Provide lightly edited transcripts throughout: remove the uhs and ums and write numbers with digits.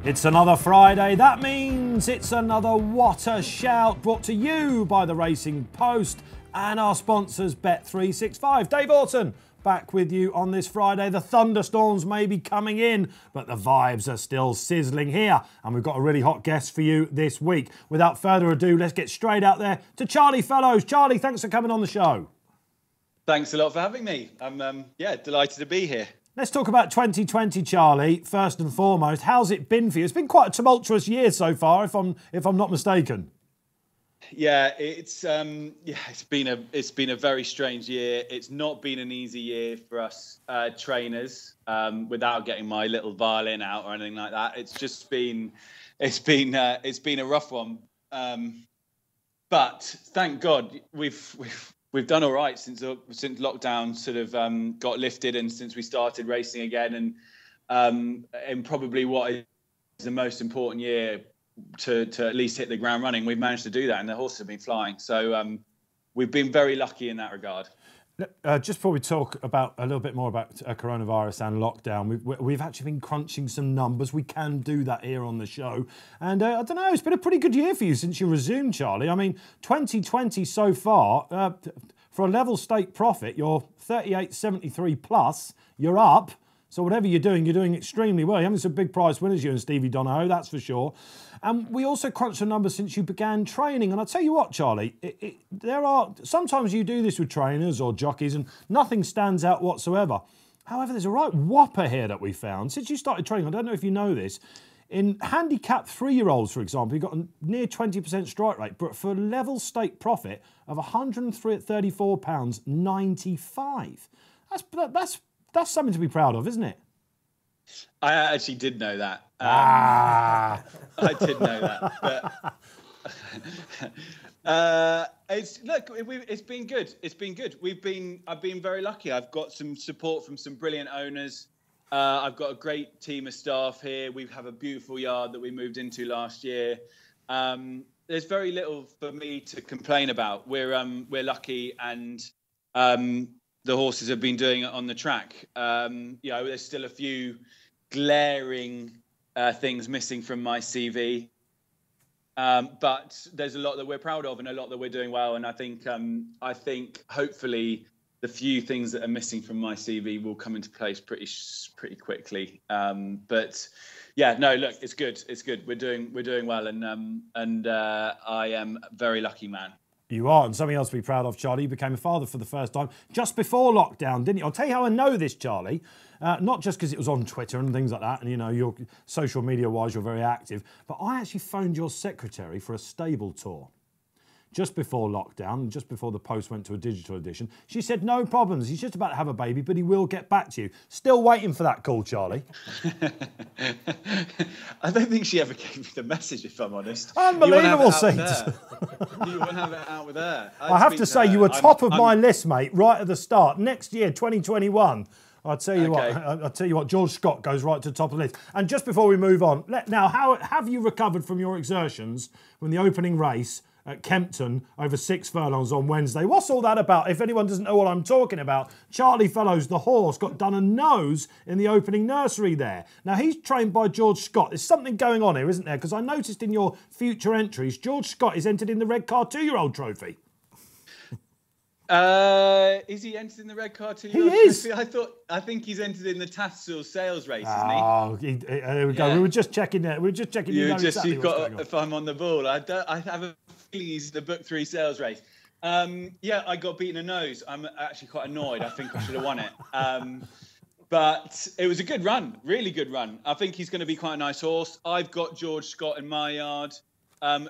It's another Friday. That means it's another What a Shout, brought to you by the Racing Post and our sponsors Bet365. Dave Orton back with you on this Friday. The thunderstorms may be coming in, but the vibes are still sizzling here. And we've got a really hot guest for you this week. Without further ado, let's get straight out there to Charlie Fellows. Charlie, thanks for coming on the show. Thanks a lot for having me. I'm delighted to be here. Let's talk about 2020, Charlie. First and foremost, how's it been for you? It's been quite a tumultuous year so far, if I'm not mistaken. Yeah, it's been a very strange year. It's not been an easy year for us trainers. Without getting my little violin out or anything like that, it's been a rough one. But thank God we've done all right since lockdown sort of got lifted and since we started racing again, and probably what is the most important year to at least hit the ground running, we've managed to do that, and the horses have been flying. So we've been very lucky in that regard. Just before we talk about a little bit more about coronavirus and lockdown, we've actually been crunching some numbers. We can do that here on the show. And I don't know, it's been a pretty good year for you since you resumed, Charlie. I mean, 2020 so far, for a level stake profit, you're 38.73 plus, you're up. So whatever you're doing extremely well. You're having some big prize winners, you and Stevie Donahoe, that's for sure. And we also crunched the numbers since you began training. And I'll tell you what, Charlie, sometimes you do this with trainers or jockeys and nothing stands out whatsoever. However, there's a right whopper here that we found. Since you started training, I don't know if you know this, in handicap 3-year-olds, for example, you've got a near 20% strike rate, but for a level stake profit of £134.95. That's something to be proud of, isn't it? I actually did know that. I did know that. But it's been good. It's been good. I've been very lucky. I've got some support from some brilliant owners. I've got a great team of staff here. We have a beautiful yard that we moved into last year. There's very little for me to complain about. We're lucky, and the horses have been doing it on the track. There's still a few glaring things missing from my CV, but there's a lot that we're proud of and a lot that we're doing well. And I think hopefully the few things that are missing from my CV will come into place pretty quickly. But yeah, no, look, it's good. It's good. We're doing well, and I am a very lucky man. You are, and something else to be proud of, Charlie. You became a father for the first time just before lockdown, didn't you? I'll tell you how I know this, Charlie. Not just because it was on Twitter and things like that, and, you know, you're social media-wise, you're very active, but I actually phoned your secretary for a stable tour just before lockdown, just before the Post went to a digital edition. She said, no problems. He's just about to have a baby, but he will get back to you. Still waiting for that call, Charlie. I don't think she ever gave me the message, if I'm honest. Unbelievable, Seat. You want to have it out with her. I have to say, you were top of my list, mate, right at the start. Next year, 2021. I'll tell you what, George Scott goes right to the top of the list. And just before we move on, now, how have you recovered from your exertions from the opening race at Kempton over 6 furlongs on Wednesday? What's all that about? If anyone doesn't know what I'm talking about, Charlie Fellows, the horse, got done a nose in the opening nursery there. Now, he's trained by George Scott. There's something going on here, isn't there? Because I noticed in your future entries, George Scott is entered in the Red Car 2-year-old trophy. Is he entered in the Red Car 2-year-old trophy? I think he's entered in the Tassel sales race, isn't he? Oh, there we go. Yeah. We were just checking there. We were just checking. If I'm on the ball, I have a feeling he's the Book 3 sales race. I got beaten a nose. I'm actually quite annoyed. I think I should have won it. But it was a good run, really good run. I think he's going to be quite a nice horse. I've got George Scott in my yard,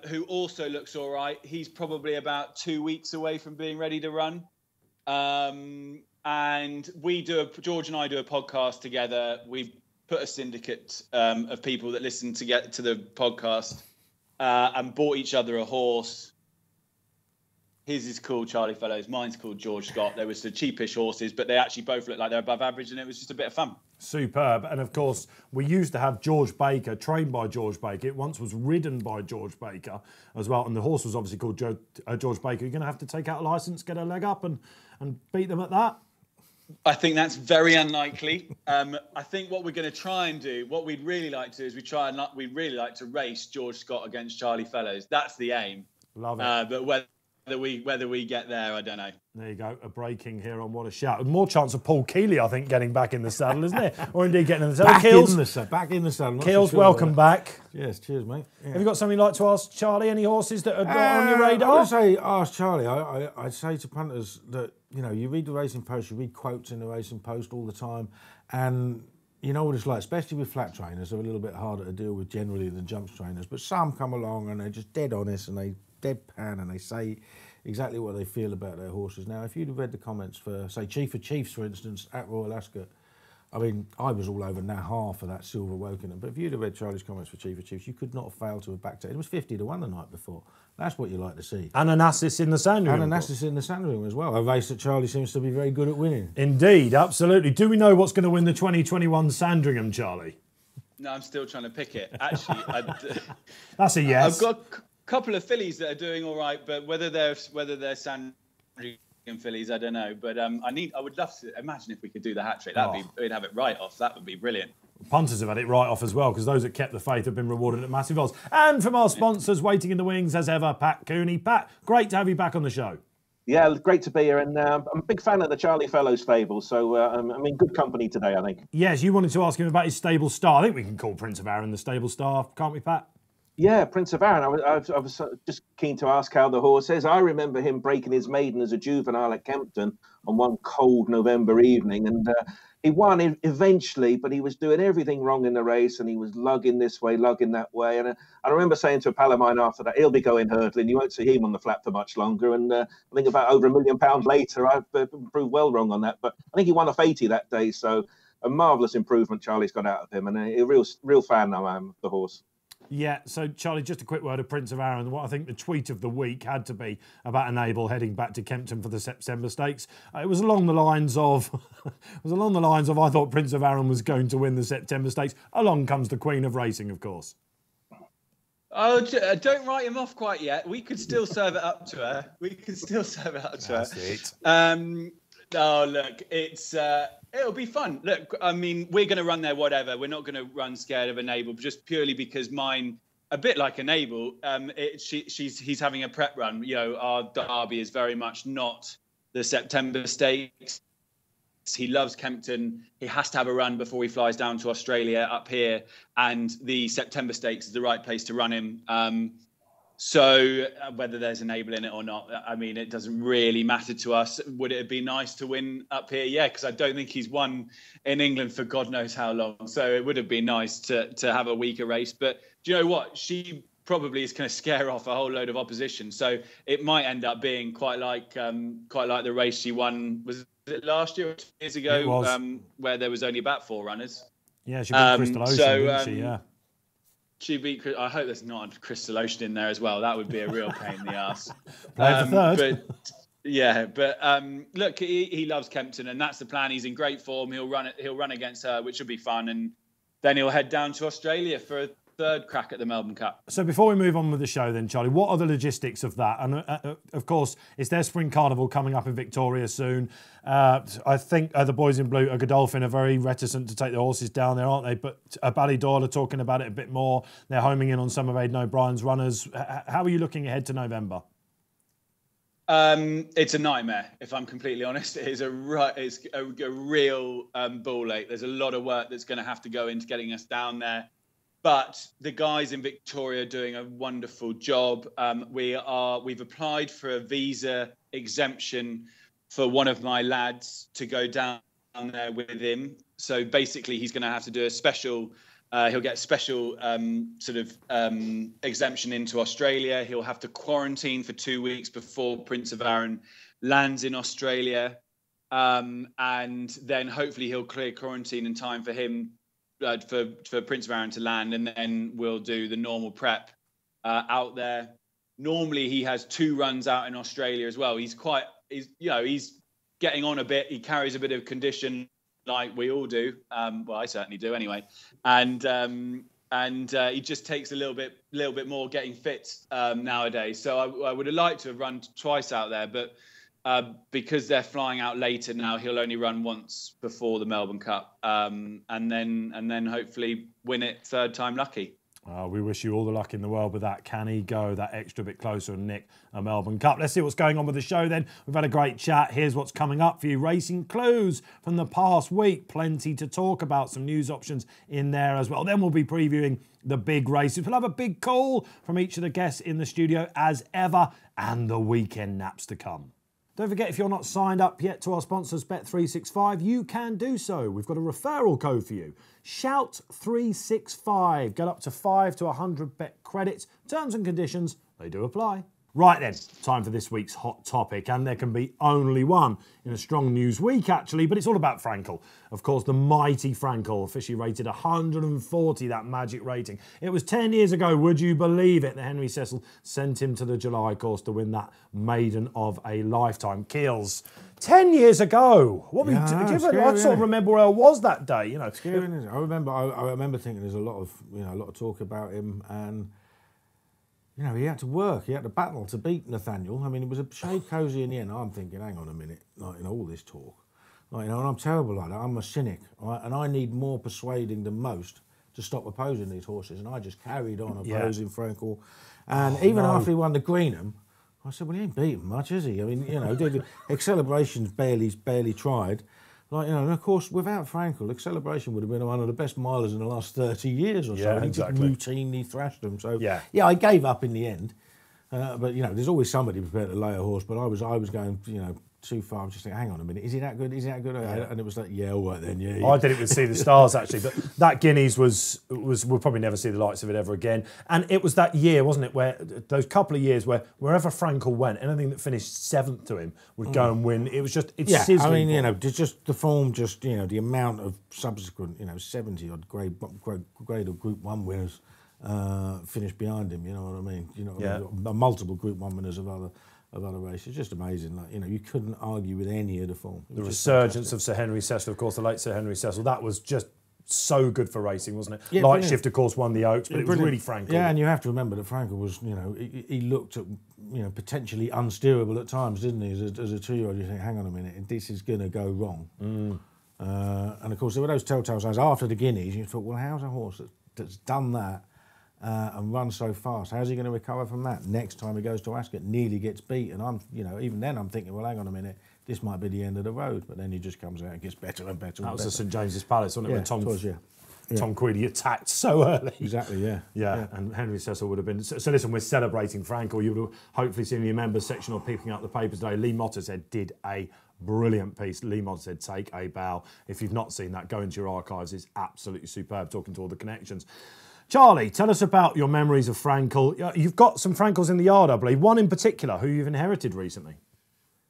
who also looks all right. He's probably about 2 weeks away from being ready to run. And George and I do a podcast together. We put a syndicate of people that listen to get to the podcast and bought each other a horse. His is called Charlie Fellows. Mine's called George Scott. They were the cheapish horses, but they actually both look like they're above average, and it was just a bit of fun. Superb. And of course, we used to have George Baker, trained by George Baker. It once was ridden by George Baker as well. And the horse was obviously called George Baker. You're going to have to take out a licence, get a leg up and beat them at that? I think that's very unlikely. I think what we're going to try and do, what we'd really like to do, is we'd really like to race George Scott against Charlie Fellows. That's the aim. Love it. But whether we get there, I don't know. There you go, a breaking here on What a Shout. More chance of Paul Kealy, I think, getting back in the saddle, isn't it? Or indeed getting in the saddle. Back in the saddle. Keels, welcome back. Yes, cheers, mate. Yeah. Have you got something you'd like to ask Charlie? Any horses that are on your radar? I would say ask Charlie. I'd say to punters that, you read the Racing Post, you read quotes in the Racing Post all the time, and you know what it's like, especially with flat trainers. They're a little bit harder to deal with generally than jumps trainers, but some come along and they're just dead honest and they deadpan and they say exactly what they feel about their horses. Now, if you'd have read the comments for, say, Chief of Chiefs, for instance, at Royal Ascot, I mean, I was all over Nahar for that Silver Wokingham, but if you'd have read Charlie's comments for Chief of Chiefs, you could not have failed to have backed it. It was 50-1 the night before. That's what you like to see. Ananasis in the Sandringham. Ananasis in the Sandringham as well, a race that Charlie seems to be very good at winning. Indeed, absolutely. Do we know what's going to win the 2021 Sandringham, Charlie? No, I'm still trying to pick it. Actually, that's a yes. I've got couple of fillies that are doing all right, but whether they're Sandringham fillies, I don't know. But I would love to imagine if we could do the hat trick. We'd have it right off. That would be brilliant. Punters have had it right off as well, because those that kept the faith have been rewarded at massive odds. And from our sponsors, waiting in the wings as ever, Pat Cooney. Pat, great to have you back on the show. Yeah, great to be here, and I'm a big fan of the Charlie Fellows stable, so I'm in good company today, I think. Yes, you wanted to ask him about his stable star. I think we can call Prince of Arran the stable star, can't we, Pat? Yeah, Prince of Arran. I was just keen to ask how the horse is. I remember him breaking his maiden as a juvenile at Kempton on one cold November evening, and he won eventually, but he was doing everything wrong in the race, and he was lugging this way, lugging that way. And I remember saying to a pal of mine after that, he'll be going hurdling. You won't see him on the flat for much longer. And I think about over £1 million later, I've proved well wrong on that. But I think he won off 80 that day, so a marvellous improvement Charlie's got out of him, and a real fan I am of the horse. Yeah, so Charlie, just a quick word of Prince of Arran. What I think the tweet of the week had to be about Enable heading back to Kempton for the September Stakes. It was along the lines of, I thought Prince of Arran was going to win the September Stakes. Along comes the Queen of Racing, of course. Oh, don't write him off quite yet. We could still serve it up to her. That's it. Oh, look, it'll be fun. Look, I mean, we're going to run there, whatever. We're not going to run scared of Enable, just purely because mine, a bit like Enable, he's having a prep run. Our derby is very much not the September Stakes. He loves Kempton. He has to have a run before he flies down to Australia up here, and the September Stakes is the right place to run him. So whether there's Enable in it or not, I mean, it doesn't really matter to us. Would it be nice to win up here? Yeah, because I don't think he's won in England for God knows how long. So it would have been nice to have a weaker race. But do you know what? She probably is going to scare off a whole load of opposition. So it might end up being quite like the race she won. Was it last year or 2 years ago? Where there was only about 4 runners. Yeah, she beat Crystal Ocean, didn't she? Yeah. She beat. I hope there's not a Crystal Ocean in there as well. That would be a real pain in the ass. Play for third. Look, he loves Kempton, and that's the plan. He's in great form. He'll run against her, which will be fun, and then he'll head down to Australia for a third crack at the Melbourne Cup. So before we move on with the show then, Charlie, what are the logistics of that? And of course, it's their Spring Carnival coming up in Victoria soon. I think the boys in blue, Godolphin, are very reticent to take the horses down there, aren't they? But Ballydoyle are talking about it a bit more. They're homing in on some of Aidan O'Brien's runners. How are you looking ahead to November? It's a nightmare, if I'm completely honest. It's a real ball ache. There's a lot of work that's going to have to go into getting us down there. But the guys in Victoria are doing a wonderful job. We've applied for a visa exemption for one of my lads to go down there with him. So basically, he's going to have to do a special. He'll get a special exemption into Australia. He'll have to quarantine for 2 weeks before Prince of Arran lands in Australia, and then hopefully he'll clear quarantine in time for him. For Prince of Arran to land, and then we'll do the normal prep out there. Normally he has 2 runs out in Australia as well. He's getting on a bit. He carries a bit of condition like we all do. Well, I certainly do anyway. And he just takes a little bit more getting fit nowadays. So I would have liked to have run twice out there, but because they're flying out later now, he'll only run once before the Melbourne Cup, and then hopefully win it third time lucky. We wish you all the luck in the world with that. Can he go that extra bit closer and nick a Melbourne Cup? Let's see what's going on with the show then. We've had a great chat. Here's what's coming up for you. Racing clues from the past week. Plenty to talk about. Some news options in there as well. Then we'll be previewing the big races. We'll have a big call from each of the guests in the studio as ever, and the weekend naps to come. Don't forget, if you're not signed up yet to our sponsors, Bet365, you can do so. We've got a referral code for you. Shout365. Get up to 5 to 100 bet credits. Terms and conditions, they do apply. Right then, time for this week's hot topic, and there can be only one in a strong news week, actually, but it's all about Frankel. Of course, the mighty Frankel, officially rated 140, that magic rating. It was 10 years ago, would you believe it, that Henry Cecil sent him to the July course to win that maiden of a lifetime. Keels, 10 years ago. What I sort of remember where I was that day, you know. Scary, isn't it? I remember thinking there's a lot of talk about him, and you know, he had to work, he had to battle to beat Nathaniel. I mean, it was a shade cosy in the end. I'm thinking, hang on a minute, like, all this talk. Like, and I'm terrible like that. I'm a cynic, right? And I need more persuading than most to stop opposing these horses. And I just carried on opposing Frankel. And after he won the Greenham, I said, well, he ain't beaten much, is he? I mean, you know, Acceleration's barely tried. Like, you know, and of course, without Frankel, Acceleration would have been one of the best milers in the last 30 years or so. Yeah, and he exactly. just routinely thrashed them. So, yeah, I gave up in the end. But, you know, there's always somebody prepared to lay a horse. But I was going, you know, too far. I was just thinking, hang on a minute, is he that good? Is he that good? Yeah. And it was like, yeah, all right then, yeah. I did it with See the Stars, actually. But that Guineas we'll probably never see the likes of it ever again. And it was that year, wasn't it, where those couple of years where wherever Frankel went, anything that finished 7th to him would go and win. It was just, sizzling. I mean, you know, just the form, you know, the amount of subsequent, you know, 70-odd grade or Group 1 winners finished behind him, you know what I mean? You know, I mean? Multiple Group 1 winners of other races. Just amazing. Like, you know, you couldn't argue with any of the form. The resurgence of Sir Henry Cecil, of course, the late Sir Henry Cecil, that was just so good for racing, wasn't it? Yeah, Light Shift, of course, won the Oaks, but it was really Frankel. Yeah, and you have to remember that Frankel was, you know, he looked at, you know, potentially unsteerable at times, didn't he? As a 2-year-old, you think, hang on a minute, this is going to go wrong. And of course, there were those telltale signs after the Guineas. You thought, well, how's a horse that's done that and run so fast? How's he going to recover from that? Next time he goes to Ascot, nearly gets beat. And I'm, you know, even then I'm thinking, well, hang on a minute, this might be the end of the road. But then he just comes out and gets better and better. That was at St James's Palace, wasn't it? Yeah, when Tom Queedy attacked so early. Exactly, yeah. And Henry Cecil would have been... So listen, we're celebrating Frankel. You would have hopefully seen in your members section or picking up the papers today. Lee Mottershead did a brilliant piece. Lee Mottershead, take a bow. If you've not seen that, go into your archives. It's absolutely superb, talking to all the connections. Charlie, tell us about your memories of Frankel. You've got some Frankels in the yard, I believe. One in particular who you've inherited recently.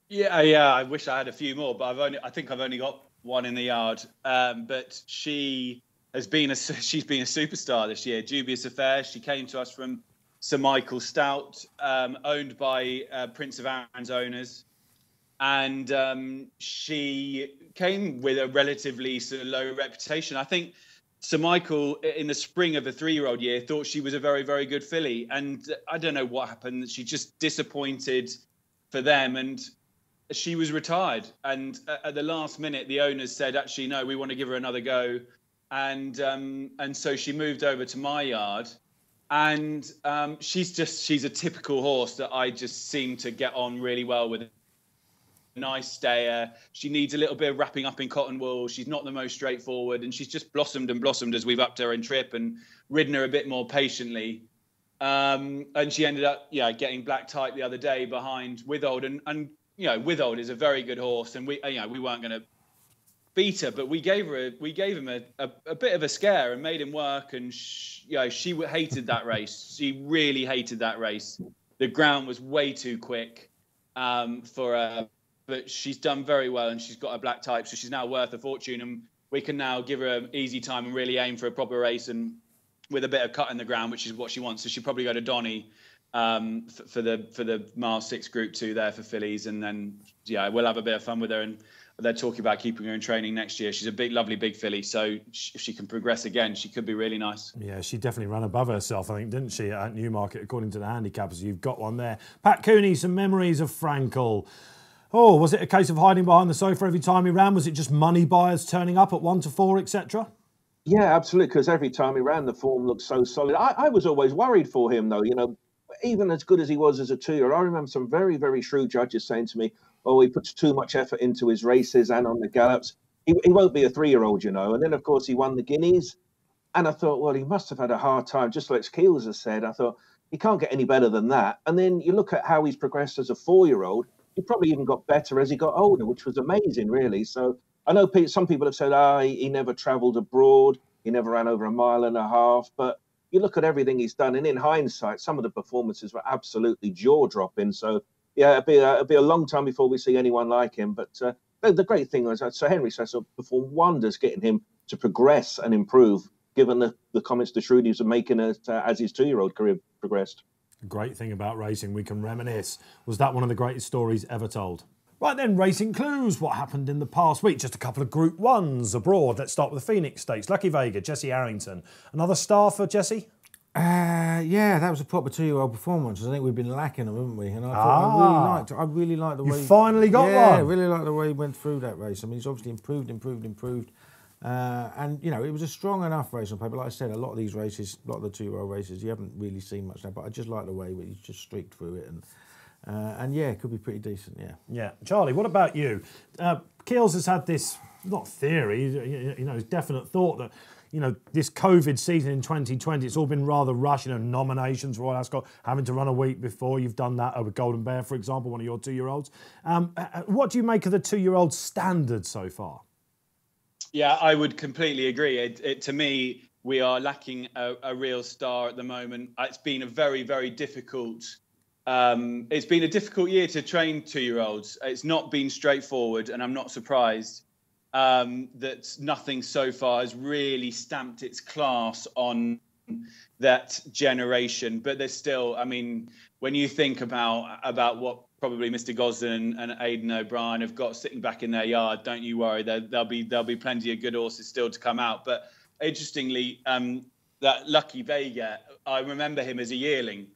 Yeah. I wish I had a few more, but I think I've only got one in the yard. But she's been a superstar this year. Dubious Affair. She came to us from Sir Michael Stout, owned by Prince of Aaron's owners, and she came with a relatively sort of low reputation. I think Sir Michael, in the spring of the 3-year-old year, thought she was a very, very good filly. And I don't know what happened. She just disappointed for them. And she was retired. And at the last minute, the owners said, actually, no, we want to give her another go. And so she moved over to my yard. And she's a typical horse that I just seem to get on really well with. Nice stayer. She needs a little bit of wrapping up in cotton wool. She's not the most straightforward, and she's just blossomed and blossomed as we've upped her in trip and ridden her a bit more patiently. And she ended up, getting black type the other day behind Withold, and you know, Withold is a very good horse, and we weren't going to beat her, but we gave him a bit of a scare and made him work, and she hated that race. She really hated that race. The ground was way too quick for her. But she's done very well, and she's got a black type, so she's now worth a fortune, and we can now give her an easy time and really aim for a proper race and with a bit of cut in the ground, which is what she wants. So she'll probably go to Donny for the Mile 6 Group 2 there for fillies, and then we'll have a bit of fun with her. And they're talking about keeping her in training next year. She's a big, lovely big filly, so if she can progress again, she could be really nice. Yeah, she definitely ran above herself, I think, didn't she, at Newmarket, according to the handicappers? You've got one there. Pat Cooney, some memories of Frankel. Oh, was it a case of hiding behind the sofa every time he ran? Was it just money buyers turning up at 1 to 4, etc.? Yeah, absolutely. Because every time he ran, the form looked so solid. I was always worried for him, though. Even as good as he was as a 2-year-old, I remember some very, very shrewd judges saying to me, "Oh, he puts too much effort into his races and on the gallops. He won't be a 3-year-old, And then, of course, he won the Guineas. And I thought, well, he must have had a hard time, just like Keels has said. I thought, he can't get any better than that. And then you look at how he's progressed as a 4-year-old. He probably even got better as he got older, which was amazing, really. So I know some people have said, he never travelled abroad. He never ran over 1.5 miles. But you look at everything he's done, and in hindsight, some of the performances were absolutely jaw-dropping. So, yeah, it'll be a long time before we see anyone like him. But the great thing was that Sir Henry Cecil performed wonders getting him to progress and improve, given the comments the Shrewdies were making as his 2-year-old career progressed. The great thing about racing, we can reminisce. Was that one of the greatest stories ever told? Right then, racing clues. What happened in the past week? Just a couple of Group 1s abroad. Let's start with the Phoenix Stakes. Lucky Vega, Jesse Harrington. Another star for Jesse? Yeah, that was a proper 2-year-old performance. I think we've been lacking them, haven't we? And I really liked the way... You finally got one! Yeah, I really liked the way he went through that race. I mean, he's obviously improved. And, it was a strong enough race on paper. Like I said, a lot of these races, a lot of the 2-year-old races, you haven't really seen much now. But I just like the way he just streaked through it. And yeah, it could be pretty decent, yeah. Yeah. Charlie, what about you? Keels has had this, not theory, definite thought that, this COVID season in 2020, it's all been rather rushed, nominations, Royal Ascot, having to run a week before. You've done that over Golden Bear, for example, one of your 2-year-olds. What do you make of the 2-year-old standard so far? Yeah, I would completely agree. To me, we are lacking a real star at the moment. It's been a very, very difficult... it's been a difficult year to train 2-year-olds. It's not been straightforward, and I'm not surprised that nothing so far has really stamped its class on that generation. But there's still, when you think about what probably Mr. Gosden and Aidan O'Brien have got sitting back in their yard, don't you worry. There'll be plenty of good horses still to come out. But interestingly, that Lucky Vega, I remember him as a yearling.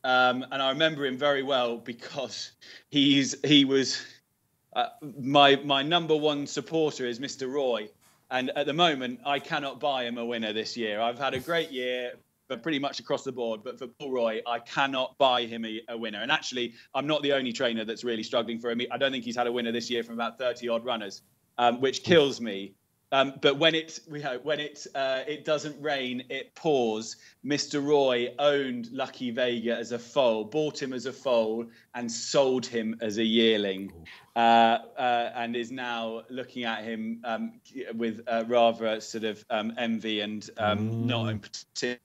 And I remember him very well because he was my number one supporter is Mr. Roy. And at the moment, I cannot buy him a winner this year. I've had a great year, but pretty much across the board. But for Paul Roy, I cannot buy him a winner. And actually, I'm not the only trainer that's really struggling for him. I don't think he's had a winner this year from about 30-odd runners, which kills me. But when it doesn't rain, it pours. Mr. Roy owned Lucky Vega as a foal, bought him as a foal, and sold him as a yearling, and is now looking at him with rather sort of envy and not in particular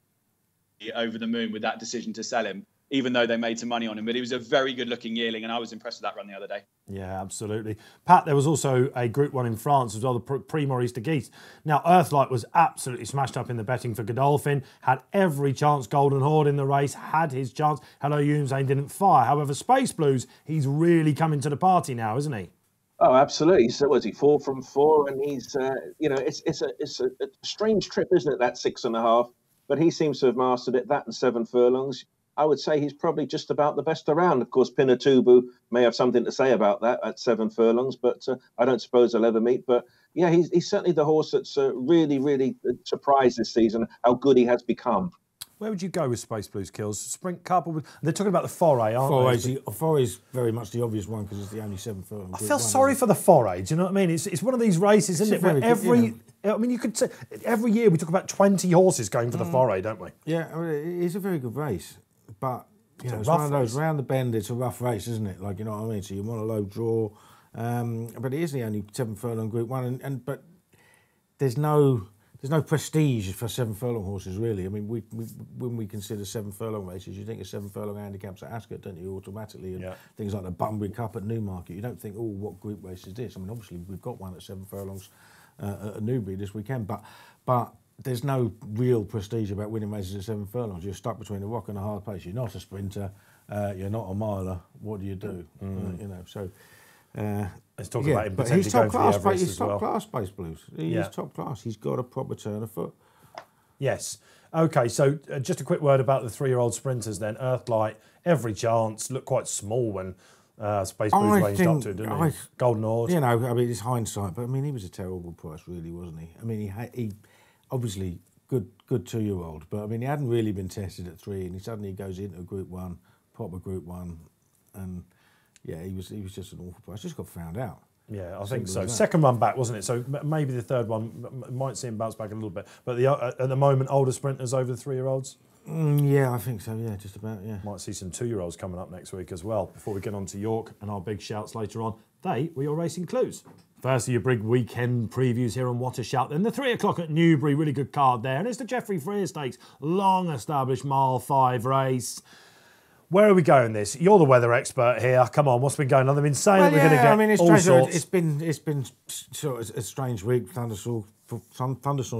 over the moon with that decision to sell him, even though they made some money on him. But he was a very good-looking yearling, and I was impressed with that run the other day. Yeah, absolutely. Pat, there was also a Group 1 in France as well, the Prix Maurice de Guise. Now, Earthlight was absolutely smashed up in the betting for Godolphin, had every chance. Golden Horde in the race, had his chance. Hello Youmzain didn't fire. However, Space Blues, he's really coming to the party now, isn't he? Oh, absolutely. So was he 4 from 4? And he's, it's a strange trip, isn't it, that 6.5? But he seems to have mastered it, that and 7 furlongs. I would say he's probably just about the best around. Of course, Pinatubo may have something to say about that at 7 furlongs, but I don't suppose they'll ever meet. But yeah, he's certainly the horse that's really, really surprised this season, how good he has become. Where would you go with Space Blues, Kills? Sprint couple? They're talking about the Foray, aren't they? Foray's very much the obvious one because it's the only 7 furlong. I feel sorry for the Foray, do you know what I mean? It's one of these races, isn't it? Where you could say, every year we talk about 20 horses going for the Foray, don't we? Yeah, it's a very good race. But, it's one of those, round the bend, it's a rough race, isn't it? Like, you know what I mean? So you want a low draw. But it is the only 7 furlong Group 1. But there's no prestige for 7 furlong horses, really. I mean, when we consider 7 furlong races, you think of 7 furlong handicaps at Ascot, don't you, automatically? And things like the Bunbury Cup at Newmarket. You don't think, what group race is this? I mean, obviously, we've got one at 7 furlongs at Newbury this weekend. But there's no real prestige about winning races at 7 furlongs. You're stuck between a rock and a hard place. You're not a sprinter. You're not a miler. What do you do? So... Let's talk about him but potentially he's top going class, for the Everest he's as top well. class, Space Blues. He's top class. He's got a proper turn of foot. Yes. Okay, so just a quick word about the 3-year-old sprinters then. Earthlight, every chance, looked quite small when Space Blues ranged up to, didn't he? Golden Ord. You know, I mean, it's hindsight, but I mean, he was a terrible price, really, wasn't he? I mean, he obviously good 2-year-old, but I mean, he hadn't really been tested at 3, and he suddenly goes into a Group 1, proper Group 1, and yeah, he was just an awful price. Just got found out. Yeah, I think so. Second run back, wasn't it? So maybe the third one might see him bounce back a little bit. But at the moment, older sprinters over the 3-year-olds? Yeah, I think so. Yeah, just about, yeah. Might see some 2-year-olds coming up next week as well, before we get on to York and our big shouts later on. They were your racing clues. Firstly, your big weekend previews here on What a Shout. Then the 3 o'clock at Newbury, really good card there. And it's the Geoffrey Freer Stakes, long-established Mile 5 race. Where are we going this? You're the weather expert here. Come on, what's been going on? They've been saying that we're going to get all sorts. It's been sort of a strange week. Thunderstorms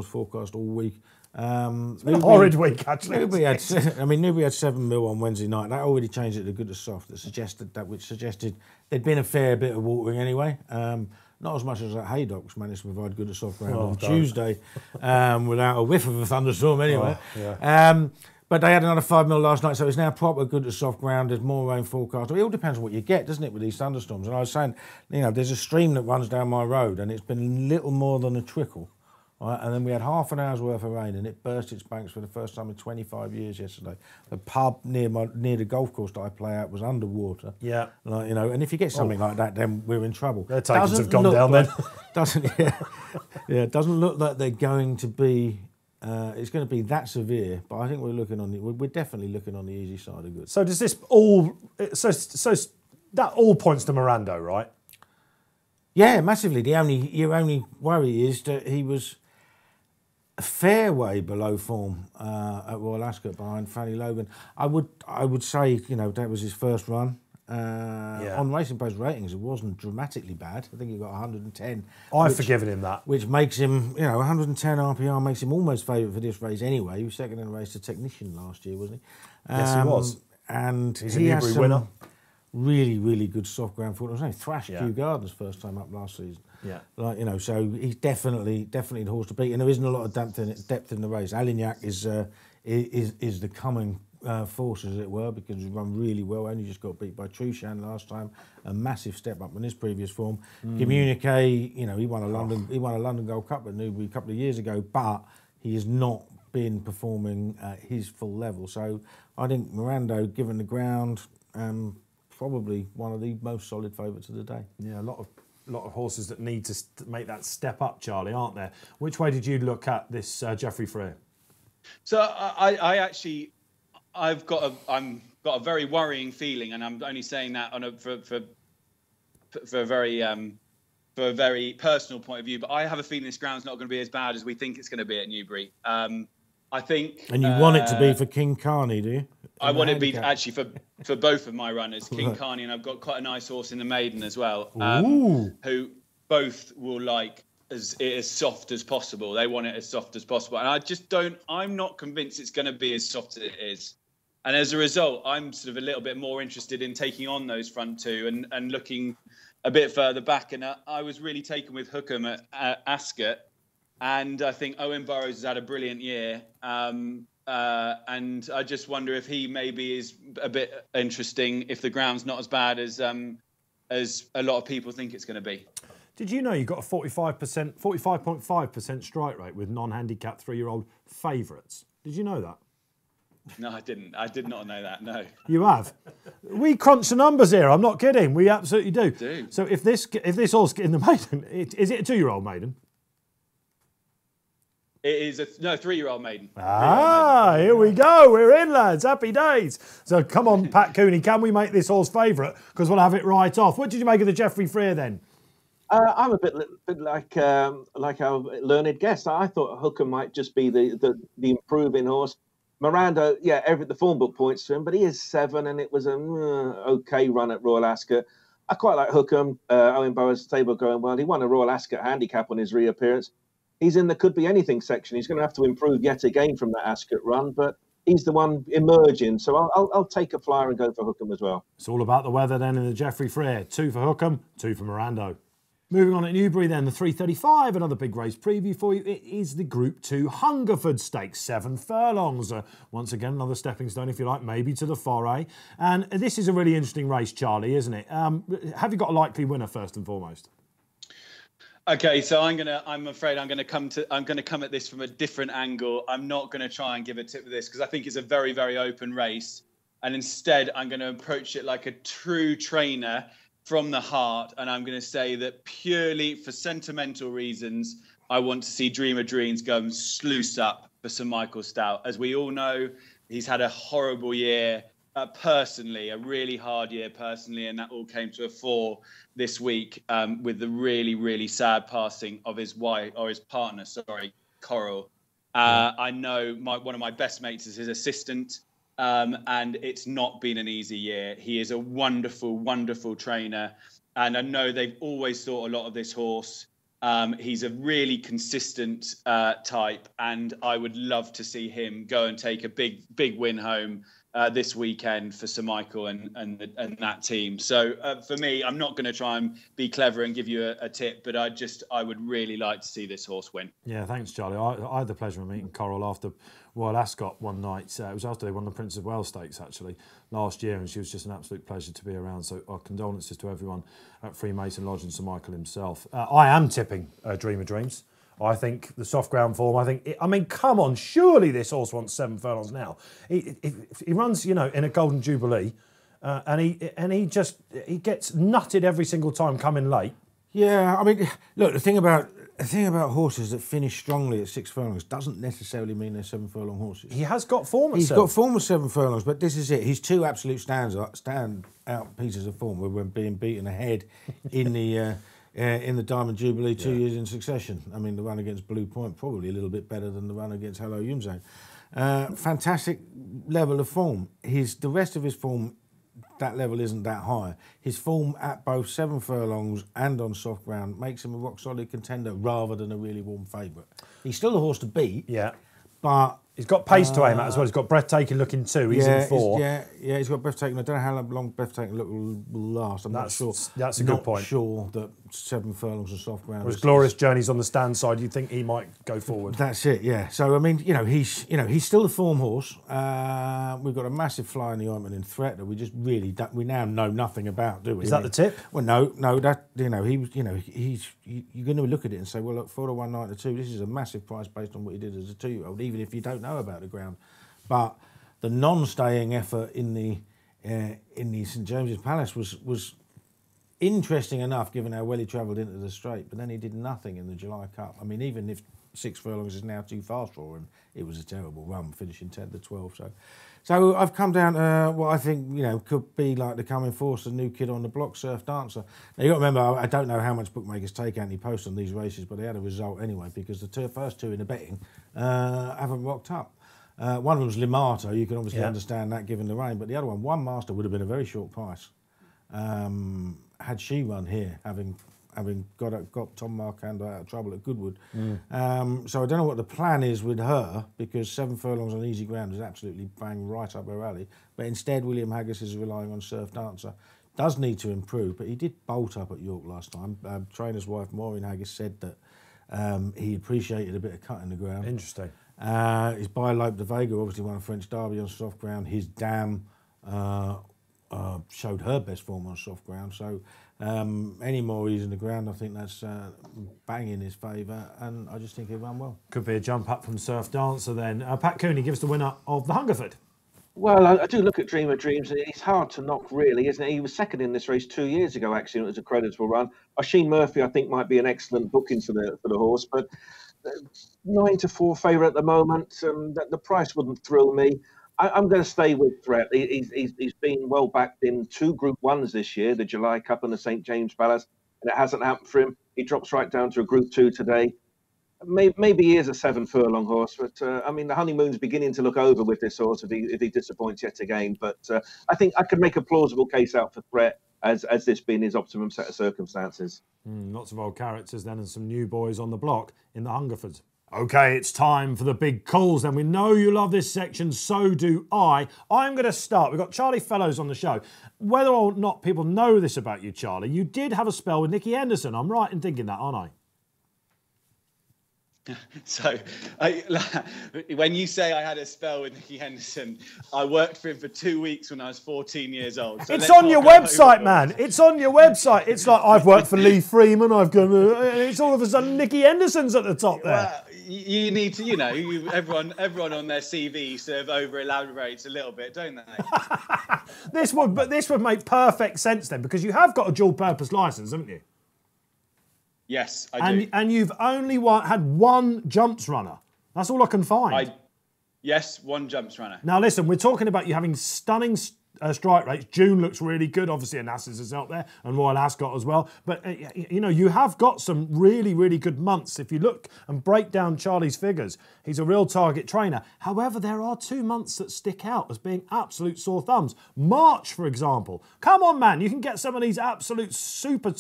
forecast all week. It's been a horrid week, actually. Newbury had 7 mil on Wednesday night. That already changed it to good to soft. Which suggested there'd been a fair bit of watering anyway. Not as much as that Haydock, which managed to provide good to soft ground on Tuesday, without a whiff of a thunderstorm anyway. But they had another 5 mil last night, so it's now proper good to soft ground. There's more rain forecast. It all depends on what you get, doesn't it, with these thunderstorms? And I was saying, you know, there's a stream that runs down my road, and it's been little more than a trickle. Right? And then we had half an hour's worth of rain, and it burst its banks for the first time in 25 years yesterday. The pub near the golf course that I play at was underwater. Yeah. Like, you know, and if you get something like that, then we're in trouble. Their takings have gone down then. It doesn't look like they're going to be. It's going to be that severe, but I think we're definitely looking on the easy side of good. So does this all? So that all points to Mirando, right? Yeah, massively. Your only worry is that he was a fair way below form at Royal Ascot behind Fanny Logan. I would say, you know, that was his first run. On Racing Post ratings, it wasn't dramatically bad. I think he got 110. I've forgiven him that. Which makes him, you know, 110 RPR makes him almost favourite for this race anyway. He was second in the race to Technician last year, wasn't he? Yes, he was. And he's a Newbury winner. Really, really good soft ground foot. I thrashed Kew Gardens first time up last season. Yeah. Like, you know, so he's definitely the horse to beat. And there isn't a lot of depth in the race. Alignac is the coming force, as it were, because he's run really well. Only just got beat by Trushan last time. A massive step up in his previous form. Communique, you know, he won a London Gold Cup at Newbury a couple of years ago, but he has not been performing at his full level. So I think Mirando, given the ground, probably one of the most solid favourites of the day. Yeah, a lot of horses that need to make that step up, Charlie, aren't there? Which way did you look at this Geoffrey Freer? So I've got a very worrying feeling, and I'm only saying that for a very personal point of view. But I have a feeling this ground's not going to be as bad as we think it's going to be at Newbury. I think. And you want it to be for King Carney, do you? I want it to be actually for both of my runners, King Carney, and I've got quite a nice horse in the maiden as well, who both will like as soft as possible. They want it as soft as possible, and I'm not convinced it's going to be as soft as it is. And as a result, I'm sort of a little bit more interested in taking on those front two and looking a bit further back. And I was really taken with Hookham at Ascot. And I think Owen Burrows has had a brilliant year. And I just wonder if he maybe is a bit interesting if the ground's not as bad as a lot of people think it's going to be. Did you know you got a 45.5% strike rate with non-handicapped 3-year-old favourites? Did you know that? No, I didn't. I did not know that, no. You have? We crunch the numbers here, I'm not kidding. We absolutely do. So if this horse in the maiden, is it a 2-year-old maiden? It is a 3-year-old maiden. Here we go. We're in, lads. Happy days. So come on, Pat Cooney, can we make this horse favourite? Because we'll have it right off. What did you make of the Geoffrey Freer then? I'm a bit like our learned guest. I thought Hookham might just be the improving horse. Mirando, the form book points to him, but he is 7, and it was an okay run at Royal Ascot. I quite like Hookham. Owen Burrows' stable going well. He won a Royal Ascot handicap on his reappearance. He's in the could be anything section. He's going to have to improve yet again from that Ascot run, but he's the one emerging. So I'll take a flyer and go for Hookham as well. It's all about the weather then in the Geoffrey Freer. 2 for Hookham, 2 for Mirando. Moving on at Newbury then, the 335, another big race preview for you. It is the Group 2 Hungerford Stakes, 7 furlongs. Once again, another stepping stone, if you like, maybe to the foray. And this is a really interesting race, Charlie, isn't it? Have you got a likely winner first and foremost? Okay, so I'm afraid I'm gonna come at this from a different angle. I'm not gonna try and give a tip of this because I think it's a very, very open race. And instead, I'm gonna approach it like a true trainer from the heart, and I'm going to say that purely for sentimental reasons, I want to see Dream of Dreams go and sluice up for Sir Michael Stoute. As we all know, he's had a horrible year personally, a really hard year personally, and that all came to a fore this week with the really, really sad passing of his wife, or his partner, Coral. I know one of my best mates is his assistant. And it's not been an easy year. He is a wonderful, wonderful trainer. And I know they've always thought a lot of this horse. He's a really consistent type. And I would love to see him go and take a big, big win home this weekend for Sir Michael and that team. So for me, I'm not going to try and be clever and give you a tip, but I would really like to see this horse win. Yeah, thanks, Charlie. I had the pleasure of meeting Coral after Royal Ascot one night. It was after they won the Prince of Wales Stakes, actually, last year, and she was just an absolute pleasure to be around. So our condolences to everyone at Freemason Lodge and Sir Michael himself. I am tipping Dream of Dreams. I think the soft ground form, come on, surely this horse wants 7 furlongs now. He runs, in a Golden Jubilee, and he gets nutted every single time coming late. Yeah, look, the thing about horses that finish strongly at 6 furlongs doesn't necessarily mean they're 7 furlong horses. He has got form at 7. He's got form at 7 furlongs, but this is it. He's 2 absolute stand out pieces of form when being beaten ahead in the Diamond Jubilee 2 years in succession. The run against Blue Point, probably a little bit better than the run against Hello Yumzane. Fantastic level of form. The rest of his form, that level isn't that high. His form at both 7 furlongs and on soft ground makes him a rock-solid contender rather than a really warm favourite. He's still a horse to beat, yeah, but he's got pace to aim at as well. He's got breathtaking looking 2. He's in 4. He's got breathtaking. I don't know how long breathtaking look will last. I'm not sure. That's a good point. Not sure that 7 furlongs and soft ground. With Glorious Journeys on the stand side, you'd think he might go forward. That's it. Yeah. So he's still a form horse. We've got a massive fly in the ointment in Threat that we just really we now know nothing about, do we? Is that the tip? Well, no. That you're going to look at it and say, well, look, 4 to 192. This is a massive price based on what he did as a 2-year-old, even if you don't know about the ground. But the non-staying effort in the St James's Palace was interesting enough, given how well he travelled into the straight. But then he did nothing in the July Cup. Even if 6 furlongs is now too fast for him, it was a terrible run, finishing 10 to 12. So I've come down to what I think could be like the coming force, the new kid on the block, Surf Dancer. Now you got to remember, I don't know how much bookmakers take anti-post on these races, but they had a result anyway because the first 2 in the betting haven't rocked up. One of them's Limato. You can obviously understand that given the rain, but the other one Master, would have been a very short price had she run here, having got Tom Marcando out of trouble at Goodwood. So I don't know what the plan is with her, because 7 furlongs on easy ground is absolutely bang right up her alley. But instead, William Haggis is relying on Surf Dancer. Does need to improve, but he did bolt up at York last time. Trainer's wife, Maureen Haggis, said that he appreciated a bit of cut in the ground. Interesting. His by Lope de Vega obviously won a French Derby on soft ground. His Dam showed her best form on soft ground. So any more ease in the ground, I think that's bang in his favour, and I just think he'll run well. Could be a jump up from Surf Dancer then. Pat Cooney gives the winner of the Hungerford. Well, I do look at Dream of Dreams. He's hard to knock, really, isn't it? He was second in this race 2 years ago, actually, and it was a creditable run. Oisin Murphy, I think, might be an excellent booking for the horse, but 9 to 4 favourite at the moment. The price wouldn't thrill me. I'm going to stay with Threat. He's been well backed in 2 Group 1s this year, the July Cup and the St James Palace, and it hasn't happened for him. He drops right down to a Group 2 today. Maybe he is a 7 furlong horse, but the honeymoon's beginning to look over with this horse if he disappoints yet again. But I think I could make a plausible case out for Threat as this being his optimum set of circumstances. Lots of old characters then, and some new boys on the block in the Hungerfords. Okay, it's time for the big calls. And we know you love this section, so do I. I'm going to start. We've got Charlie Fellows on the show. Whether or not people know this about you, Charlie, you did have a spell with Nicky Henderson. I'm right in thinking that, aren't I? So, when you say I had a spell with Nicky Henderson, I worked for him for 2 weeks when I was 14 years old. So it's on your website, man. It's on your website. It's like, I've worked for Lee Freeman. I've gone. It's all of a sudden Nicky Henderson's at the top there. Well, you need to, everyone on their CV sort of over elaborates a little bit, don't they? This would make perfect sense then, because you have got a dual purpose license, haven't you? Yes, I do. And you've only had one jumps runner. That's all I can find. Yes, one jumps runner. Now listen, we're talking about you having stunning strike rates. June looks really good. Obviously, Onassis is out there, and Royal Ascot as well. But you have got some really, really good months. If you look and break down Charlie's figures, he's a real target trainer. However, there are 2 months that stick out as being absolute sore thumbs. March, for example. Come on, man, you can get some of these absolute super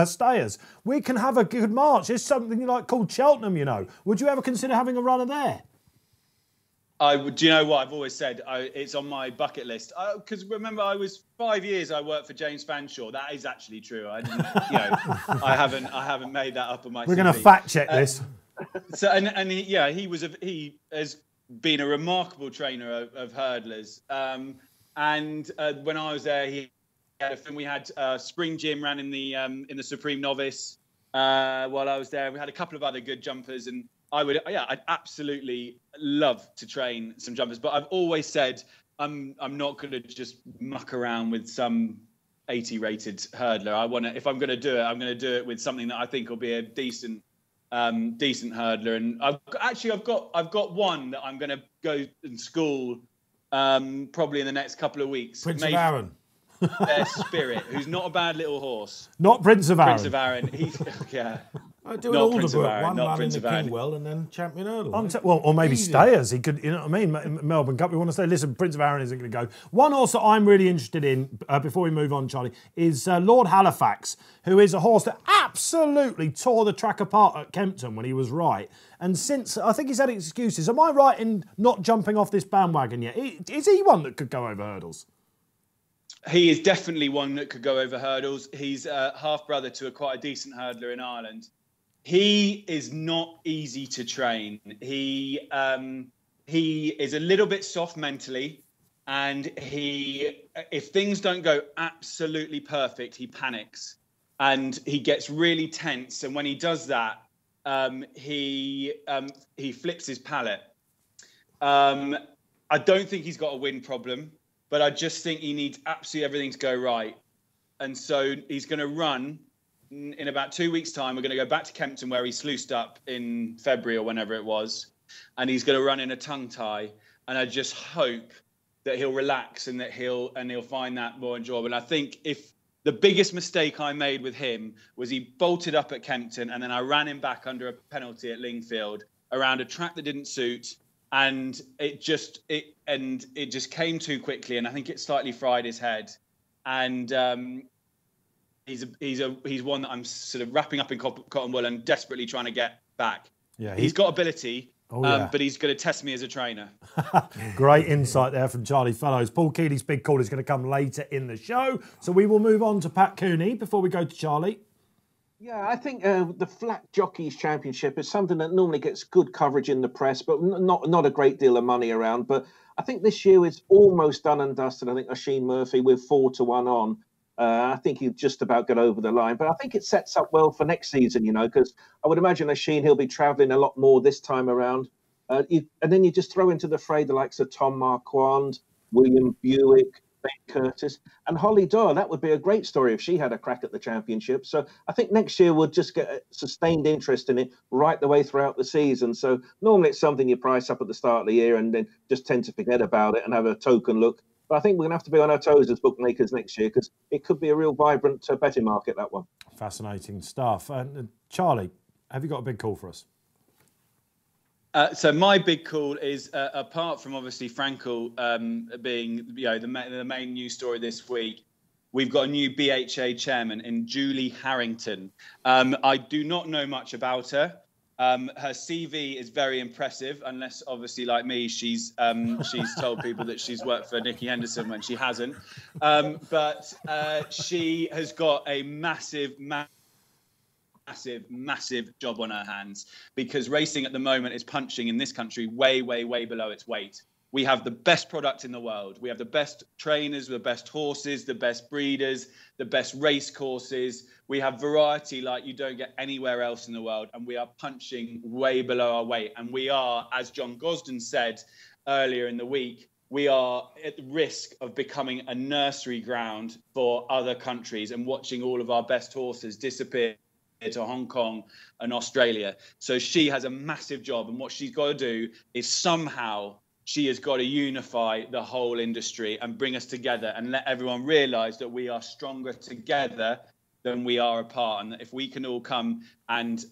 stayers. We can have a good March. It's something like called Cheltenham. Would you ever consider having a runner there? Do you know what I've always said? It's on my bucket list. Because remember, I was 5 years. I worked for James Fanshawe. That is actually true. I didn't, I haven't made that up on my. We're going to fact check this. So he has been a remarkable trainer of hurdlers. And when I was there, we had Spring Gym ran in the Supreme Novice while I was there. We had a couple of other good jumpers and. I'd absolutely love to train some jumpers, but I've always said I'm not going to just muck around with some 80 rated hurdler. If I'm going to do it, I'm going to do it with something that I think will be a decent hurdler. And I've got one that I'm going to go and school probably in the next couple of weeks. Prince of Arran. Their Spirit, who's not a bad little horse. Not Prince of Arran. Prince of Arran. I do not an Prince of Arran, one not run Prince in the of Arran. Kingwell and then champion hurdle. Or maybe stayers. He could, what I mean? Melbourne Cup. We want to say, listen, Prince of Arran isn't going to go. One horse that I'm really interested in, before we move on, Charlie, is Lord Halifax, who is a horse that absolutely tore the track apart at Kempton when he was right. And since, I think he's had excuses. Am I right in not jumping off this bandwagon yet? Is he one that could go over hurdles? He is definitely one that could go over hurdles. He's a half-brother to quite a decent hurdler in Ireland. He is not easy to train. He is a little bit soft mentally, and if things don't go absolutely perfect, he panics and he gets really tense. And when he does that, he flips his palate. I don't think he's got a wind problem. But I just think he needs absolutely everything to go right. And so he's going to run in about 2 weeks' time. We're going to go back to Kempton where he sluiced up in February or whenever it was. And he's going to run in a tongue tie. And I just hope that he'll relax and that he'll find that more enjoyable. And I think if the biggest mistake I made with him was he bolted up at Kempton and then I ran him back under a penalty at Lingfield around a track that didn't suit. And it just came too quickly, and I think it slightly fried his head. And he's one that I'm sort of wrapping up in cotton wool and desperately trying to get back. Yeah, he's got ability, but he's going to test me as a trainer. Great insight there from Charlie Fellows. Paul Kealy's big call is going to come later in the show, so we will move on to Pat Cooney before we go to Charlie. Yeah, I think the Flat Jockeys Championship is something that normally gets good coverage in the press, but not a great deal of money around. But I think this year is almost done and dusted. I think Oisin Murphy with 4-1 on. I think he'll just about get over the line. But I think it sets up well for next season, because I would imagine Oisin, he'll be travelling a lot more this time around. And then you just throw into the fray the likes of Tom Marquand, William Buick, Ben Curtis and Holly Doyle. That would be a great story if she had a crack at the championship. So I think next year we'll just get a sustained interest in it right the way throughout the season. So normally it's something you price up at the start of the year and then just tend to forget about it and have a token look. But I think we're going to have to be on our toes as bookmakers next year because it could be a real vibrant betting market, that one. Fascinating stuff. Charlie, have you got a big call for us? So my big call is, apart from obviously Frankel being the main news story this week, we've got a new BHA chairman in Julie Harrington. I do not know much about her. Her CV is very impressive, unless obviously, like me, she's told people that she's worked for Nicky Henderson when she hasn't. But she has got a massive job on her hands, because racing at the moment is punching in this country way below its weight. We have the best product in the world. We have the best trainers, the best horses, the best breeders, the best race courses. We have variety like you don't get anywhere else in the world. And we are punching way below our weight. And we are, as John Gosden said earlier in the week, we are at risk of becoming a nursery ground for other countries and watching all of our best horses disappear to Hong Kong and Australia. So she has a massive job. And what she's got to do is somehow she has got to unify the whole industry and bring us together and let everyone realise that we are stronger together than we are apart. And that if we can all come and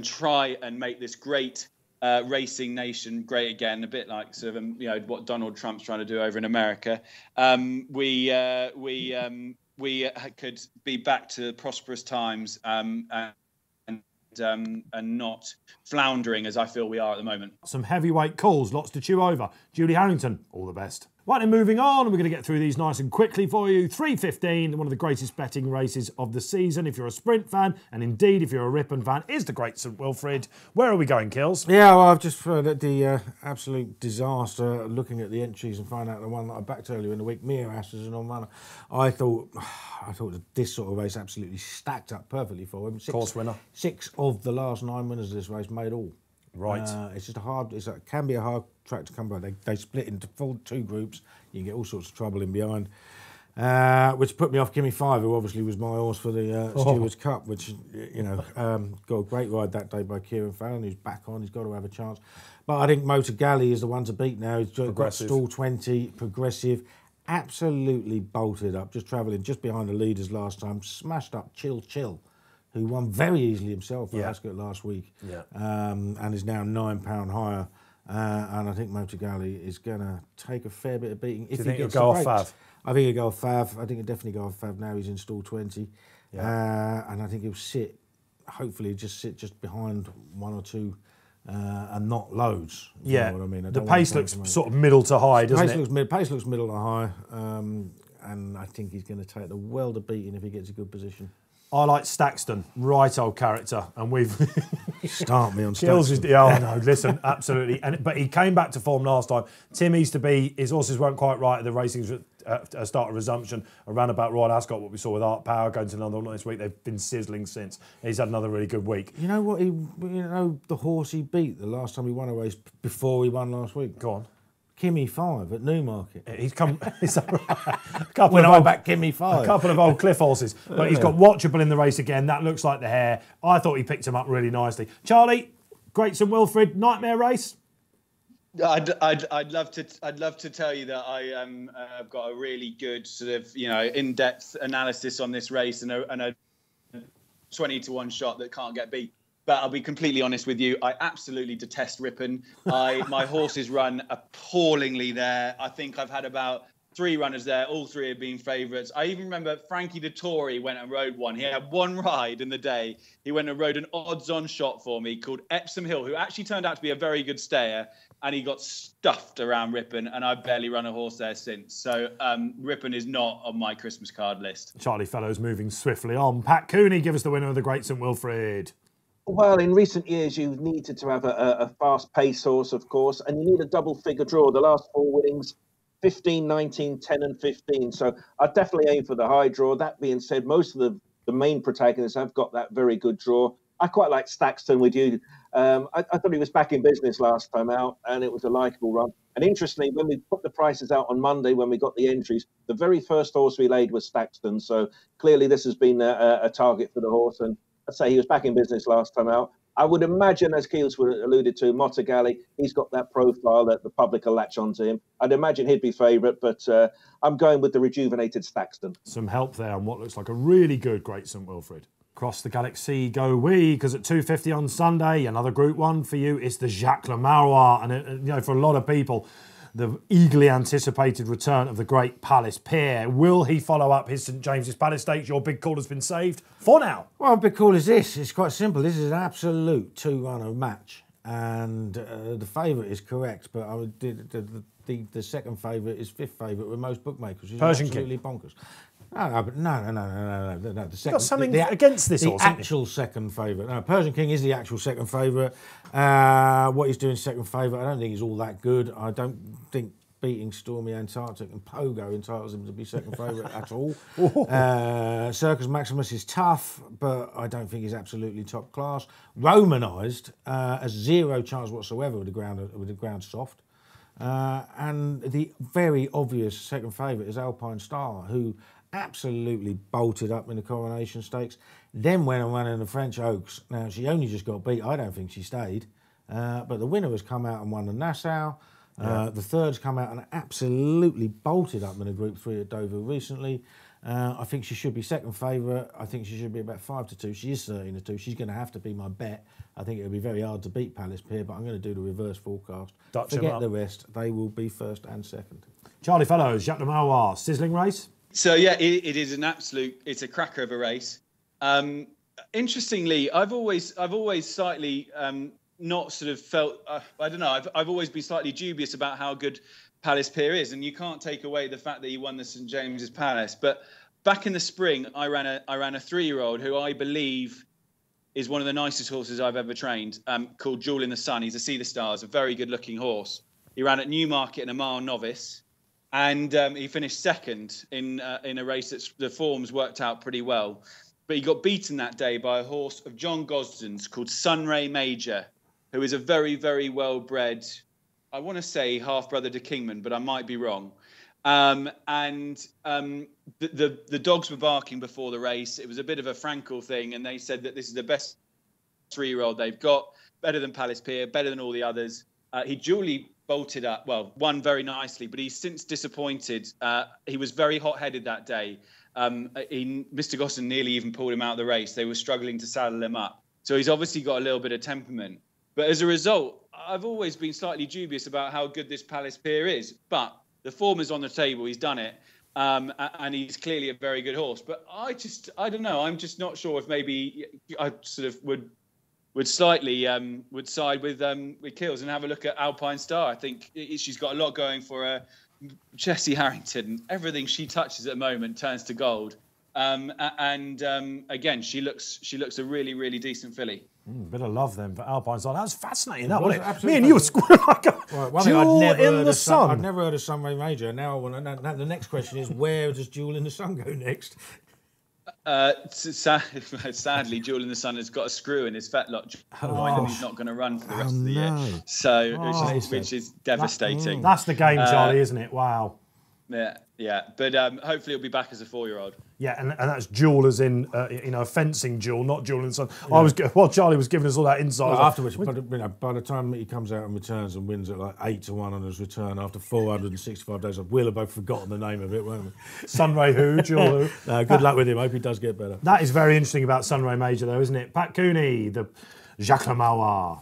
try and make this great racing nation great again, a bit like sort of what Donald Trump's trying to do over in America, we could be back to prosperous times and not floundering as I feel we are at the moment. Some heavyweight calls, lots to chew over. Julie Harrington, all the best. Right, then moving on, we're going to get through these nice and quickly for you. 3:15, one of the greatest betting races of the season. If you're a sprint fan, and indeed if you're a Ripon fan, is the Great St Wilfrid. Where are we going, Kills? Yeah, well, I've just heard that the absolute disaster looking at the entries and finding out the one that I backed earlier in the week, Miras, as an on-runner. I thought that this sort of race absolutely stacked up perfectly for him. Course winner. 6 of the last 9 winners of this race made all. Right. It's just it can be a hard track to come by. They split into 2 groups. You can get all sorts of trouble in behind, which put me off Gimme 5, who obviously was my horse for the Stewards Cup, which, got a great ride that day by Kieran Fallon, who's back on. He's got to have a chance. But I think Motor Galley is the one to beat now. He's got stall 20, progressive, absolutely bolted up, just travelling just behind the leaders last time, smashed up Chill, who won very easily himself at Ascot last week, and is now £9 higher. And I think Motor Galley is going to take a fair bit of beating. Do you think he'll go off Fav? I think he'll go off Fav. I think he'll definitely go off Fav now. He's in stall 20. And I think he'll hopefully sit behind 1 or 2 and not loads. You know what I mean? The pace looks sort of middle to high, doesn't it? Pace looks middle to high. And I think he's going to take the world of beating if he gets a good position. I like Staxton, right old character, and we've start me on Staxton. Listen, absolutely. But he came back to form last time. Tim Easterby, his horses weren't quite right at the racing's start of resumption around about Royal Ascot. What we saw with Art Power going to another one this week, they've been sizzling since. He's had another really good week. You know what? The horse he beat the last time he won a race before he won last week. Go on. Kimmy 5 at Newmarket. He's come. A couple of old cliff horses, but he's got Watchable in the race again. That looks like the hare. I thought he picked him up really nicely. Charlie, Great St Wilfrid nightmare race. I'd love to tell you that I've got a really good sort of in-depth analysis on this race and a 20-1 shot that can't get beat. But I'll be completely honest with you. I absolutely detest Ripon. My horses run appallingly there. I think I've had about 3 runners there. All 3 have been favourites. I even remember Frankie Dettori went and rode one. He had 1 ride in the day. He went and rode an odds-on shot for me called Epsom Hill, who actually turned out to be a very good stayer. And he got stuffed around Ripon, and I've barely run a horse there since. So Ripon is not on my Christmas card list. Charlie Fellows moving swiftly on. Pat Cooney, give us the winner of the Great St Wilfrid. Well, in recent years, you've needed to have a fast pace horse, of course, and you need a double figure draw. The last 4 winnings, 15, 19, 10 and 15. So I'd definitely aim for the high draw. That being said, most of the main protagonists have got that very good draw. I quite like Staxton with you. I thought he was back in business last time out, and it was a likeable run. And interestingly, when we put the prices out on Monday, when we got the entries, the very first horse we laid was Staxton. So clearly this has been a target for the horse. And I'd say he was back in business last time out. I would imagine, as Keels alluded to, Motor Galley, he's got that profile that the public will latch onto him. I'd imagine he'd be favourite, but I'm going with the rejuvenated Staxton. Some help there on what looks like a really good Great St Wilfrid. Across the galaxy go we, because at 2:50 on Sunday, another Group 1 for you, it's the Jacques le Marois. And for a lot of people, the eagerly anticipated return of the great Palace Pier. Will he follow up his St James's Palace Stakes? Your big call has been saved for now. Well, a big call is this. It's quite simple. This is an absolute two-runner match. And the favourite is correct, but I would the second favourite is fifth favourite with most bookmakers, which is Persian absolutely King. bonkers. No. The second, got something against this the horse, haven't you? actual second favourite. No, Persian King is the actual second favourite. What he's doing second favourite, I don't think he's all that good. I don't think beating Stormy Antarctic and Pogo entitles him to be second favourite at all. Circus Maximus is tough, but I don't think he's absolutely top class. Romanised has zero chance whatsoever with the ground soft. And the very obvious second favourite is Alpine Star, who absolutely bolted up in the Coronation Stakes, then went and ran in the French Oaks. Now, she only just got beat. I don't think she stayed. But the winner has come out and won the Nassau. The third's come out and absolutely bolted up in a Group 3 at Dover recently. I think she should be second favourite. I think she should be about 5-2. She is 13-2. She's going to have to be my bet. I think it'll be very hard to beat Palace Pier, but I'm going to do the reverse forecast. Forget the rest. They will be first and second. Charlie Fellows, Jacques le Marois, sizzling race? So yeah, it is an absolute. It's a cracker of a race. Interestingly, I've always slightly not sort of felt. I don't know. I've always been slightly dubious about how good Palace Pier is, and you can't take away the fact that he won the St James's Palace. But back in the spring, I ran a 3-year-old who I believe is one of the nicest horses I've ever trained, called Jewel in the Sun. He's a See the Stars, a very good-looking horse. He ran at Newmarket in a mile novice, and he finished second in a race that the forms worked out pretty well. But he got beaten that day by a horse of John Gosden's called Sunray Major, who is a very, very well-bred, I want to say half-brother to Kingman, but I might be wrong. The dogs were barking before the race. It was a bit of a Frankel thing, and they said that this is the best 3-year-old they've got, better than Palace Pier, better than all the others. He duly bolted up, well, won very nicely, but he's since disappointed. He was very hot-headed that day. Mr. Gosden nearly even pulled him out of the race. They were struggling to saddle him up. So he's obviously got a little bit of temperament. But as a result, I've always been slightly dubious about how good this Palace Pier is. But the form is on the table. He's done it. And he's clearly a very good horse. But I don't know. I'm just not sure if maybe I sort of would slightly would side with Kills and have a look at Alpine Star. I think she's got a lot going for her. Jessie Harrington, everything she touches at the moment turns to gold. Again, she looks a really, really decent filly. Bit of love then for Alpine Star. That was fascinating, wasn't it? Me and you were squirreling like a jewel in the sun. I'd never heard of Sunray Major. Now I want to know. Now the next question is, where does Jewel in the Sun go next? Sadly, Jewel in the Sun has got a screw in his fetlock. He's not going to run for the rest of the year. So, which is devastating. That's the game, Charlie, isn't it? Wow. Yeah. But hopefully he'll be back as a 4-year-old. Yeah, and that's Jewel as in, a fencing Jewel, not Jewel in the Sun. Yeah. While Charlie was giving us all that insight. Well, afterwards, by the time he comes out and returns and wins at like 8-1 on his return after 465 days, we'll have both forgotten the name of it, won't we? Sunray who? Jewel who? Good luck with him. Hope he does get better. That is very interesting about Sunray Major, though, isn't it? Pat Cooney, the Jacques le Marois.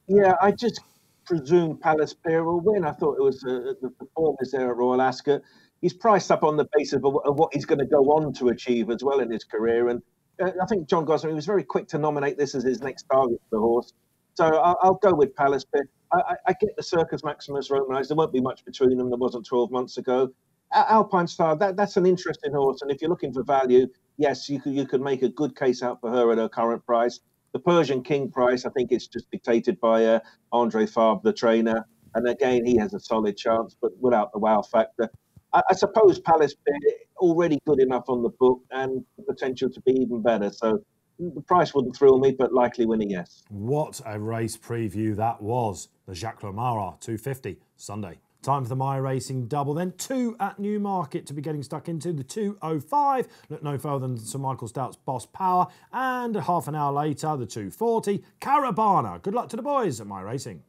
Yeah, I just presumed Palace Pier will win. I thought it was the performance there at Royal Ascot. He's priced up on the basis of what he's going to go on to achieve as well in his career. And I think John Gosden was very quick to nominate this as his next target for the horse. So I'll go with Palace Pier. I get the Circus Maximus Romanised. There won't be much between them. There wasn't 12 months ago. Alpine Star, that's an interesting horse. And if you're looking for value, yes, you could make a good case out for her at her current price. The Persian King price, I think it's just dictated by Andre Fabre, the trainer. And again, he has a solid chance, but without the wow factor. I suppose Palace Pier already good enough on the book and the potential to be even better. So the price wouldn't thrill me, but likely winning, yes. What a race preview that was. The Jacques le Marois 250 Sunday. Time for the My Racing double then. 2 at Newmarket to be getting stuck into. The 2:05 look no further than Sir Michael Stout's Boss Power. And half an hour later, the 2:40 Caravana. Good luck to the boys at My Racing.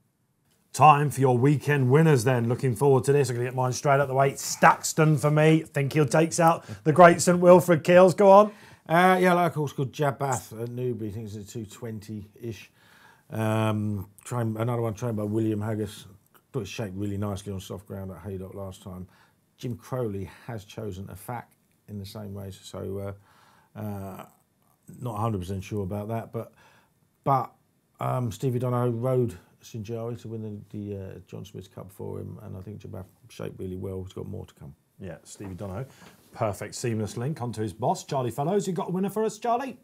Time for your weekend winners then. Looking forward to this. I'm going to get mine straight out the way. Staxton for me. Think he'll takes out the great St Wilfrid Kills. Go on. Yeah, like a horse called Jabath at Newbury. I think it's a 220-ish. Another one trained by William Haggis. thought it shaped really nicely on soft ground at Haydock last time. Jim Crowley has chosen a FAC in the same race, so not 100% sure about that. But Stevie Donohoe rode Sinjari to win the John Smith's Cup for him, and I think Jabaf shaped really well. He's got more to come. Yeah, Stevie Donohoe. Perfect seamless link onto his boss, Charlie Fellows. You got a winner for us, Charlie?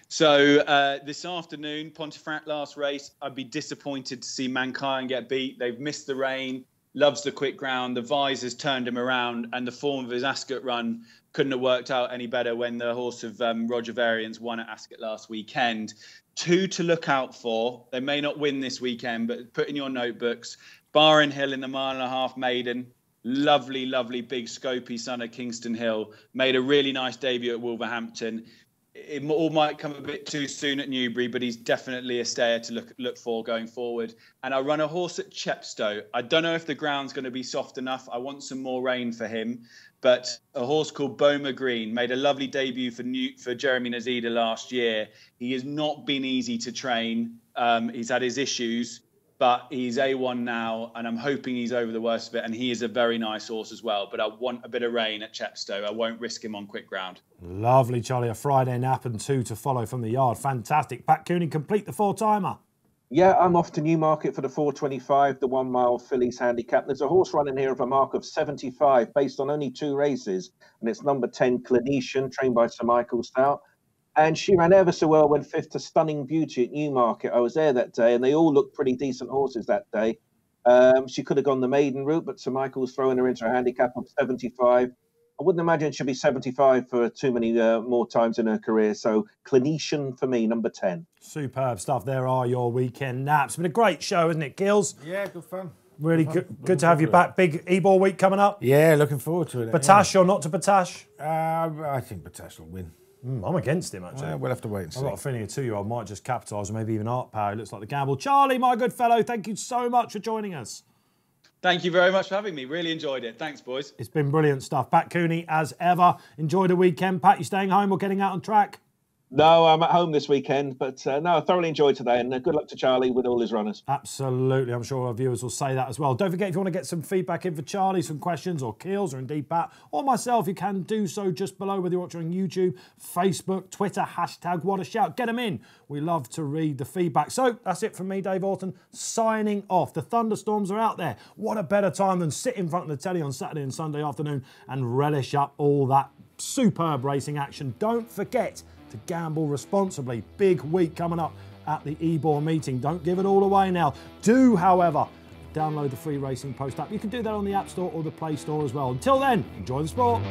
So this afternoon, Pontefract last race, I'd be disappointed to see Mankind get beat. They've missed the rain, loves the quick ground. The visors turned him around, and the form of his Ascot run couldn't have worked out any better when the horse of Roger Varians won at Ascot last weekend. 2 to look out for. They may not win this weekend, but put in your notebooks. Barron Hill in the 1.5 mile maiden. Lovely, lovely big scopy son of Kingston Hill. Made a really nice debut at Wolverhampton. It all might come a bit too soon at Newbury, but he's definitely a stayer to look for going forward. And I run a horse at Chepstow. I don't know if the ground's going to be soft enough. I want some more rain for him. But a horse called Boma Green made a lovely debut for Jeremy Nazida last year. He has not been easy to train. He's had his issues, but he's A1 now, and I'm hoping he's over the worst of it. And he is a very nice horse as well. But I want a bit of rain at Chepstow. I won't risk him on quick ground. Lovely, Charlie. A Friday nap and 2 to follow from the yard. Fantastic. Pat Cooney, complete the 4-timer. Yeah, I'm off to Newmarket for the 4:25, the 1 mile fillies handicap. There's a horse running here of a mark of 75 based on only 2 races. And it's number 10, Clinician, trained by Sir Michael Stout. And she ran ever so well, went 5th to Stunning Beauty at Newmarket. I was there that day, and they all looked pretty decent horses that day. She could have gone the maiden route, but Sir Michael's throwing her into a handicap of 75. I wouldn't imagine she'll be 75 for too many more times in her career. So Clinician for me, number 10. Superb stuff. There are your weekend naps. It's been a great show, isn't it, Gills? Yeah, good fun. Really good to have you back. Big E-ball week coming up. Yeah, looking forward to it. Batash or not to Batash? I think Batash will win. I'm against him, actually. We'll have to wait and see. I've got a feeling a 2-year-old might just capitalise, or maybe even Art Power. It looks like the gamble. Charlie, my good fellow, thank you so much for joining us. Thank you very much for having me. Really enjoyed it. Thanks, boys. It's been brilliant stuff. Pat Cooney, as ever. Enjoy the weekend. Pat, you staying home or getting out on track? No, I'm at home this weekend, but no, I thoroughly enjoyed today, and good luck to Charlie with all his runners. Absolutely. I'm sure our viewers will say that as well. Don't forget, if you want to get some feedback in for Charlie, some questions, or Keels, or indeed Pat, or myself, you can do so just below, whether you're watching on YouTube, Facebook, Twitter, hashtag What a Shout. Get them in. We love to read the feedback. So that's it from me, Dave Orton, signing off. The thunderstorms are out there. What a better time than sit in front of the telly on Saturday and Sunday afternoon and relish up all that superb racing action. Don't forget to gamble responsibly. Big week coming up at the eBoard meeting. Don't give it all away now. Do, however, download the free Racing Post app. You can do that on the App Store or the Play Store as well. Until then, enjoy the sport.